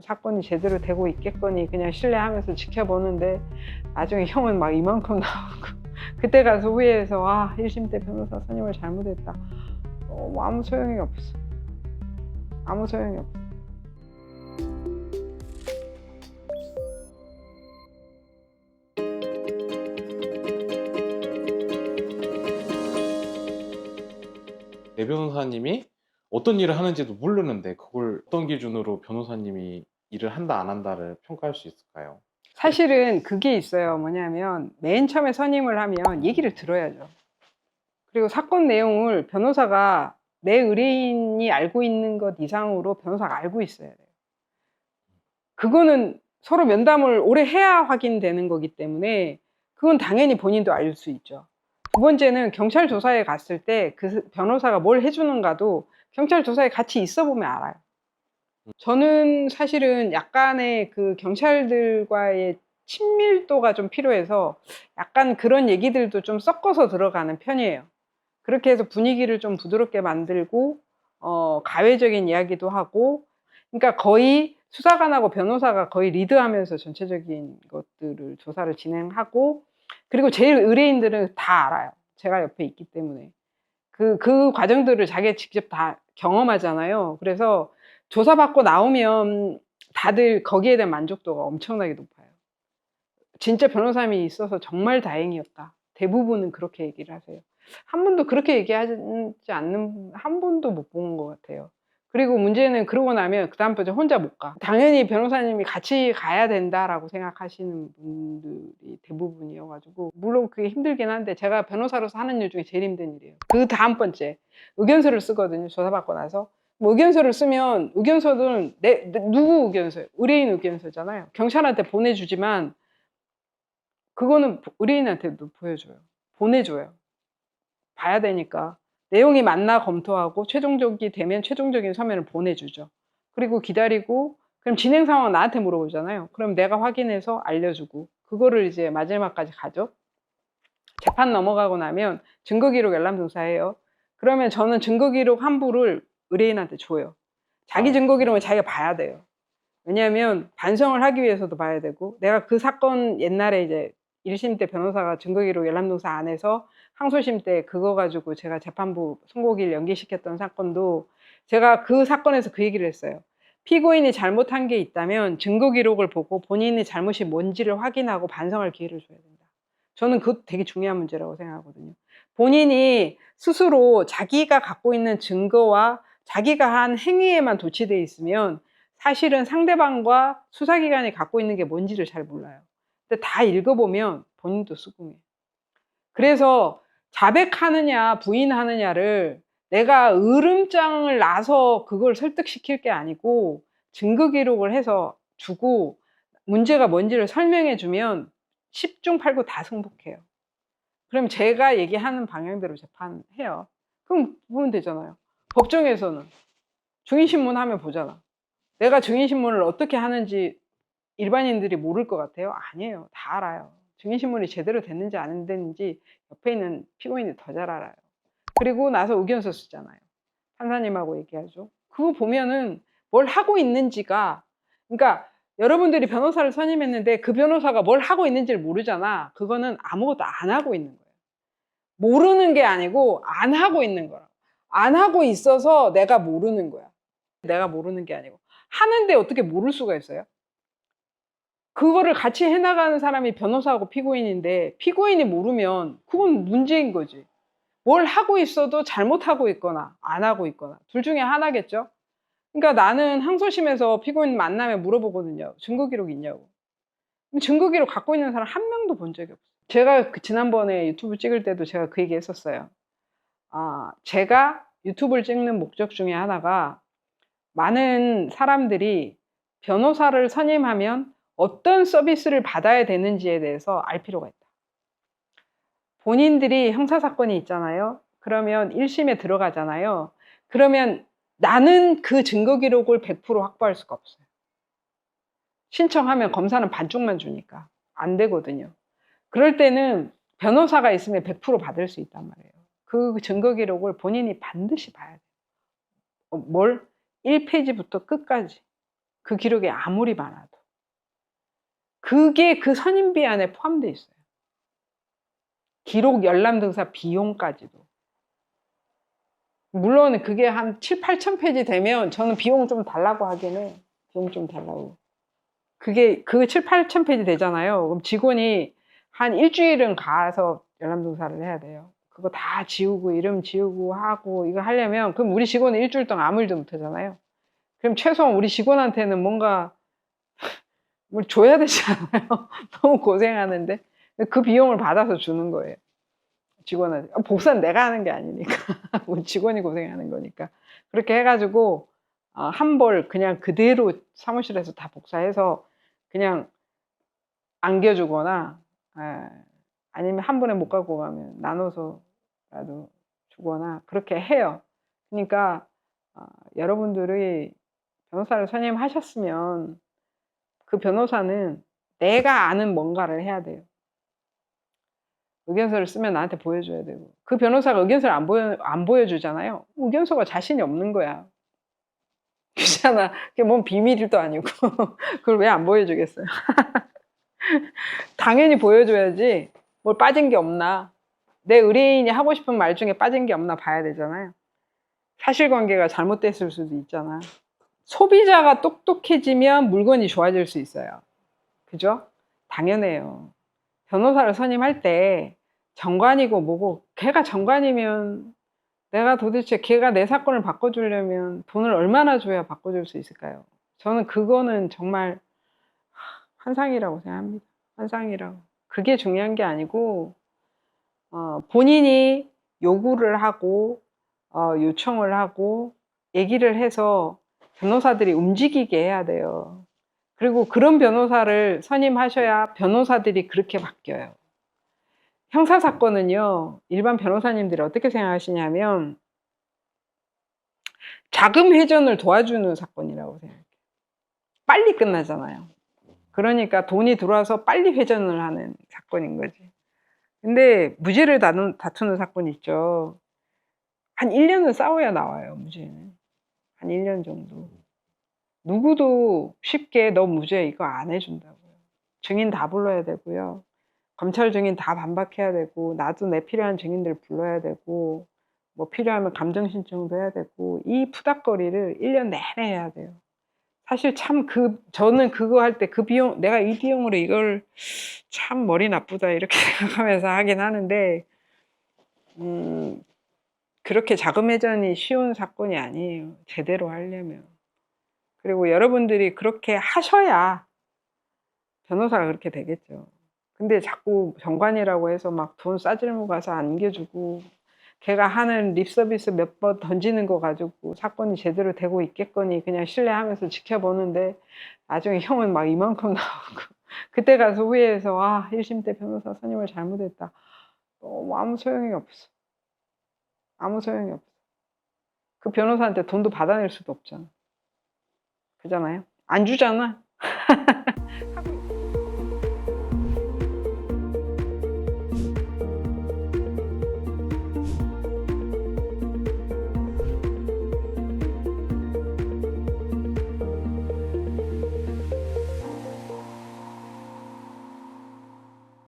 사건이 제대로 되고 있겠거니 그냥 신뢰하면서 지켜보는데 나중에 형은 막 이만큼 나오고 그때 가서 후회해서 아 1심 때 변호사 선임을 잘못했다. 뭐 아무 소용이 없어. 아무 소용이 없어. 내 변호사님이 어떤 일을 하는지도 모르는데 그걸 어떤 기준으로 변호사님이 일을 한다 안 한다를 평가할 수 있을까요? 사실은 그게 있어요. 뭐냐면 맨 처음에 선임을 하면 얘기를 들어야죠. 그리고 사건 내용을 변호사가 내 의뢰인이 알고 있는 것 이상으로 변호사가 알고 있어야 돼요. 그거는 서로 면담을 오래 해야 확인되는 거기 때문에 그건 당연히 본인도 알 수 있죠. 두 번째는 경찰 조사에 갔을 때 그 변호사가 뭘 해주는가도 경찰 조사에 같이 있어 보면 알아요. 저는 사실은 약간의 그 경찰들과의 친밀도가 좀 필요해서 약간 그런 얘기들도 좀 섞어서 들어가는 편이에요. 그렇게 해서 분위기를 좀 부드럽게 만들고 가외적인 이야기도 하고, 그러니까 거의 수사관하고 변호사가 거의 리드하면서 전체적인 것들을 조사를 진행하고, 그리고 제일 의뢰인들은 다 알아요. 제가 옆에 있기 때문에. 그 과정들을 자기가 직접 다 경험하잖아요. 그래서 조사받고 나오면 다들 거기에 대한 만족도가 엄청나게 높아요. 진짜 변호사님이 있어서 정말 다행이었다. 대부분은 그렇게 얘기를 하세요. 한 번도 그렇게 얘기하지 않는, 한 번도 못 본 것 같아요. 그리고 문제는 그러고 나면 그 다음번에 혼자 못 가. 당연히 변호사님이 같이 가야 된다라고 생각하시는 분들이 대부분이어가지고, 물론 그게 힘들긴 한데 제가 변호사로서 하는 일 중에 제일 힘든 일이에요. 그 다음 번째 의견서를 쓰거든요. 조사받고 나서. 뭐 의견서를 쓰면 의견서는 누구 의견서예요? 의뢰인 의견서잖아요. 경찰한테 보내주지만 그거는 의뢰인한테도 보여줘요. 보내줘요. 봐야 되니까. 내용이 맞나 검토하고 최종적이 되면 최종적인 서면을 보내주죠. 그리고 기다리고 그럼 진행 상황 나한테 물어보잖아요. 그럼 내가 확인해서 알려주고 그거를 이제 마지막까지 가죠. 재판 넘어가고 나면 증거기록 열람조사해요. 그러면 저는 증거기록 한 부를 의뢰인한테 줘요. 자기 증거기록은 자기가 봐야 돼요. 왜냐하면 반성을 하기 위해서도 봐야 되고, 내가 그 사건 옛날에 이제 1심 때 변호사가 증거기록 열람동사 안 해서 항소심 때 그거 가지고 제가 재판부 선고기일 연기시켰던 사건도 제가 그 사건에서 그 얘기를 했어요. 피고인이 잘못한 게 있다면 증거기록을 보고 본인의 잘못이 뭔지를 확인하고 반성할 기회를 줘야 된다. 저는 그것도 되게 중요한 문제라고 생각하거든요. 본인이 스스로 자기가 갖고 있는 증거와 자기가 한 행위에만 도취되어 있으면 사실은 상대방과 수사기관이 갖고 있는 게 뭔지를 잘 몰라요. 근데 다 읽어보면 본인도 수긍해. 그래서 자백하느냐 부인하느냐를 내가 으름장을 놔서 그걸 설득시킬 게 아니고 증거 기록을 해서 주고 문제가 뭔지를 설명해 주면 10중 8구 다 승복해요. 그럼 제가 얘기하는 방향대로 재판해요. 그럼 보면 되잖아요. 법정에서는 증인신문 하면 보잖아. 내가 증인신문을 어떻게 하는지 일반인들이 모를 것 같아요? 아니에요. 다 알아요. 증인신문이 제대로 됐는지 안 됐는지 옆에 있는 피고인이 더 잘 알아요. 그리고 나서 의견서 쓰잖아요. 판사님하고 얘기하죠. 그거 보면은 뭘 하고 있는지가, 그러니까 여러분들이 변호사를 선임했는데 그 변호사가 뭘 하고 있는지를 모르잖아. 그거는 아무것도 안 하고 있는 거예요. 모르는 게 아니고 안 하고 있는 거라. 안 하고 있어서 내가 모르는 거야. 내가 모르는 게 아니고. 하는데 어떻게 모를 수가 있어요? 그거를 같이 해나가는 사람이 변호사하고 피고인인데 피고인이 모르면 그건 문제인 거지. 뭘 하고 있어도 잘못하고 있거나 안 하고 있거나 둘 중에 하나겠죠. 그러니까 나는 항소심에서 피고인 만나면 물어보거든요. 증거기록 있냐고. 증거기록 갖고 있는 사람 한 명도 본 적이 없어요. 제가 지난번에 유튜브 찍을 때도 제가 그 얘기 했었어요. 제가 유튜브를 찍는 목적 중에 하나가 많은 사람들이 변호사를 선임하면 어떤 서비스를 받아야 되는지에 대해서 알 필요가 있다. 본인들이 형사사건이 있잖아요. 그러면 1심에 들어가잖아요. 그러면 나는 그 증거기록을 100% 확보할 수가 없어요. 신청하면 검사는 반쪽만 주니까 안 되거든요. 그럴 때는 변호사가 있으면 100% 받을 수 있단 말이에요. 그 증거기록을 본인이 반드시 봐야 돼요. 뭘? 1페이지부터 끝까지. 그 기록이 아무리 많아도. 그게 그 선임비 안에 포함되어 있어요. 기록 열람등사 비용까지도. 물론 그게 한 7, 8천 페이지 되면 저는 비용 좀 달라고 하긴 해. 비용 좀 달라고. 그게 그 7, 8천 페이지 되잖아요. 그럼 직원이 한 일주일은 가서 열람등사를 해야 돼요. 그거 다 지우고 이름 지우고 하고 이거 하려면 그럼 우리 직원은 일주일 동안 아무 일도 못 하잖아요. 그럼 최소한 우리 직원한테는 뭔가 뭘 줘야 되지 않아요? 너무 고생하는데 그 비용을 받아서 주는 거예요. 직원한테. 복사는 내가 하는 게 아니니까 우리 직원이 고생하는 거니까 그렇게 해가지고 한 벌 그냥 그대로 사무실에서 다 복사해서 그냥 안겨주거나 아니면 한 번에 못 갖고 가면 나눠서라도 주거나 그렇게 해요. 그러니까 여러분들이 변호사를 선임하셨으면 그 변호사는 내가 아는 뭔가를 해야 돼요. 의견서를 쓰면 나한테 보여줘야 되고 그 변호사가 의견서를 안 보여주잖아요. 의견서가 자신이 없는 거야. 그렇잖아. 그게 뭔 비밀도 아니고 그걸 왜 안 보여주겠어요. 당연히 보여줘야지. 뭘 빠진 게 없나. 내 의뢰인이 하고 싶은 말 중에 빠진 게 없나 봐야 되잖아요. 사실관계가 잘못됐을 수도 있잖아. 소비자가 똑똑해지면 물건이 좋아질 수 있어요. 그죠? 당연해요. 변호사를 선임할 때 정관이고 뭐고 걔가 정관이면 내가 도대체 걔가 내 사건을 바꿔주려면 돈을 얼마나 줘야 바꿔줄 수 있을까요? 저는 그거는 정말 환상이라고 생각합니다. 환상이라고. 그게 중요한 게 아니고 본인이 요구를 하고 요청을 하고 얘기를 해서 변호사들이 움직이게 해야 돼요. 그리고 그런 변호사를 선임하셔야 변호사들이 그렇게 바뀌어요. 형사사건은요, 일반 변호사님들이 어떻게 생각하시냐면, 자금 회전을 도와주는 사건이라고 생각해요. 빨리 끝나잖아요. 그러니까 돈이 들어와서 빨리 회전을 하는 사건인 거지. 근데 무죄를 다투는 사건이 있죠. 한 1년은 싸워야 나와요, 무죄는. 한 1년 정도. 누구도 쉽게 너 무죄 이거 안 해준다고요. 증인 다 불러야 되고요. 검찰 증인 다 반박해야 되고 나도 내 필요한 증인들 불러야 되고 뭐 필요하면 감정 신청도 해야 되고 이 푸닥거리를 1년 내내 해야 돼요. 사실 참 저는 그거 할 때 그 비용 내가 이 비용으로 이걸 참 머리 나쁘다 이렇게 생각하면서 하긴 하는데 그렇게 자금 회전이 쉬운 사건이 아니에요. 제대로 하려면. 그리고 여러분들이 그렇게 하셔야 변호사가 그렇게 되겠죠. 근데 자꾸 정관이라고 해서 막 돈 싸질모 가서 안겨주고 걔가 하는 립서비스 몇 번 던지는 거 가지고 사건이 제대로 되고 있겠거니 그냥 신뢰하면서 지켜보는데 나중에 형은 막 이만큼 나오고 그때 가서 후회해서 1심 때 변호사 선임을 잘못했다. 뭐 아무 소용이 없어. 아무 소용이 없어. 그 변호사한테 돈도 받아낼 수도 없잖아. 그잖아요. 안 주잖아.